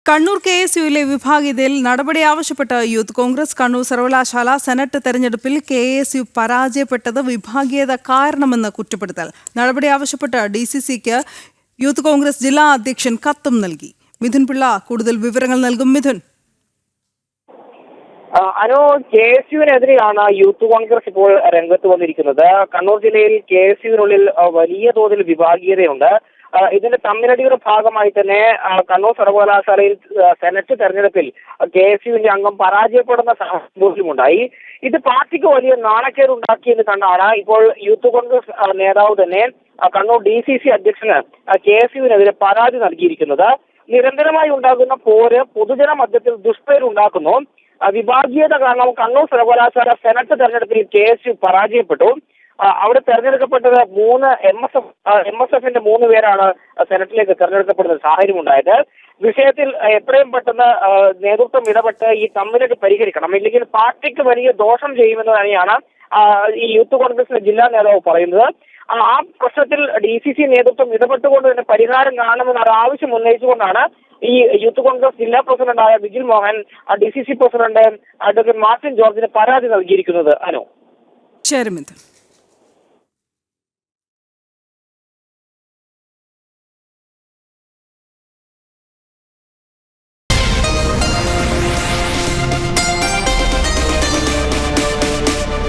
കണ്ണൂർ KSUവിലെ വിഭാഗീയതയിൽ നടപടി ആവശ്യപ്പെട്ട് യൂത്ത് കോൺഗ്രസ് കണ്ണൂർ സർവകലാശാല സെനറ്റ് തെരഞ്ഞെടുപ്പിൽ KSU പരാജയപ്പെട്ടത് വിഭാഗീയത കാരണമെന്ന് കുറ്റപ്പെടുത്തൽ. നടപടി ആവശ്യപ്പെട്ട് DCCക്ക് യൂത്ത് കോൺഗ്രസ് ജില്ലാ അധ്യക്ഷൻ കത്തും നൽകി. മിഥുൻ പിള്ള കൂടുതൽ വിവരങ്ങൾ നൽകും. മിഥുൻ. KSUവിനെതിരെയാണ് യൂത്ത് കോൺഗ്രസ് ഇപ്പോൾ രംഗത്ത് വന്നിരിക്കുന്നത്. കണ്ണൂർ ജില്ലയിൽ KSUവിനുള്ളിൽ വലിയ തോതിൽ വിഭാഗീയതയുണ്ട്. ഇതിന്റെ തമ്മിലടിയുടെ ഭാഗമായി തന്നെ കണ്ണൂർ സർവകലാശാലയിൽ സെനറ്റ് തെരഞ്ഞെടുപ്പിൽ KSUവിന്റെ അംഗം പരാജയപ്പെടുന്ന സാഹചര്യമുണ്ടായി. ഇത് പാർട്ടിക്ക് വലിയ നാണക്കേട് ഉണ്ടാക്കിയെന്ന് കണ്ടാണ് ഇപ്പോൾ യൂത്ത് കോൺഗ്രസ് നേതാവ് തന്നെ കണ്ണൂർ DCC അധ്യക്ഷന് KSUവിനെതിരെ പരാതി നൽകിയിരിക്കുന്നത്. നിരന്തരമായി ഉണ്ടാകുന്ന പോര് പൊതുജന മധ്യത്തിൽ ദുഷ്പേരുണ്ടാക്കുന്നു. വിഭാഗീയത കാരണം കണ്ണൂർ സർവകലാശാല സെനറ്റ് തെരഞ്ഞെടുപ്പിൽ KSU പരാജയപ്പെട്ടു. അവിടെ തെരഞ്ഞെടുക്കപ്പെട്ടത് MSFന്റെ 3 പേരാണ് സെനറ്റിലേക്ക് തെരഞ്ഞെടുക്കപ്പെടുന്ന സാഹചര്യം ഉണ്ടായത്. വിഷയത്തിൽ എത്രയും പെട്ടെന്ന് നേതൃത്വം ഇടപെട്ട് ഈ തമ്മിലടി പരിഹരിക്കണം, ഇല്ലെങ്കിൽ പാർട്ടിക്ക് വലിയ ദോഷം ചെയ്യുമെന്ന് തന്നെയാണ് ഈ യൂത്ത് കോൺഗ്രസിന്റെ ജില്ലാ നേതാവ് പറയുന്നത്. ആ പ്രശ്നത്തിൽ DCC നേതൃത്വം ഇടപെട്ടുകൊണ്ട് തന്നെ പരിഹാരം കാണണമെന്ന ആവശ്യം ഉന്നയിച്ചുകൊണ്ടാണ് ഈ യൂത്ത് കോൺഗ്രസ് ജില്ലാ പ്രസിഡന്റായ Vijil Mohan DCC president advocate Martin ജോർജിന് പരാതി നൽകിയിരിക്കുന്നത്. ശരി മിഥുൻ.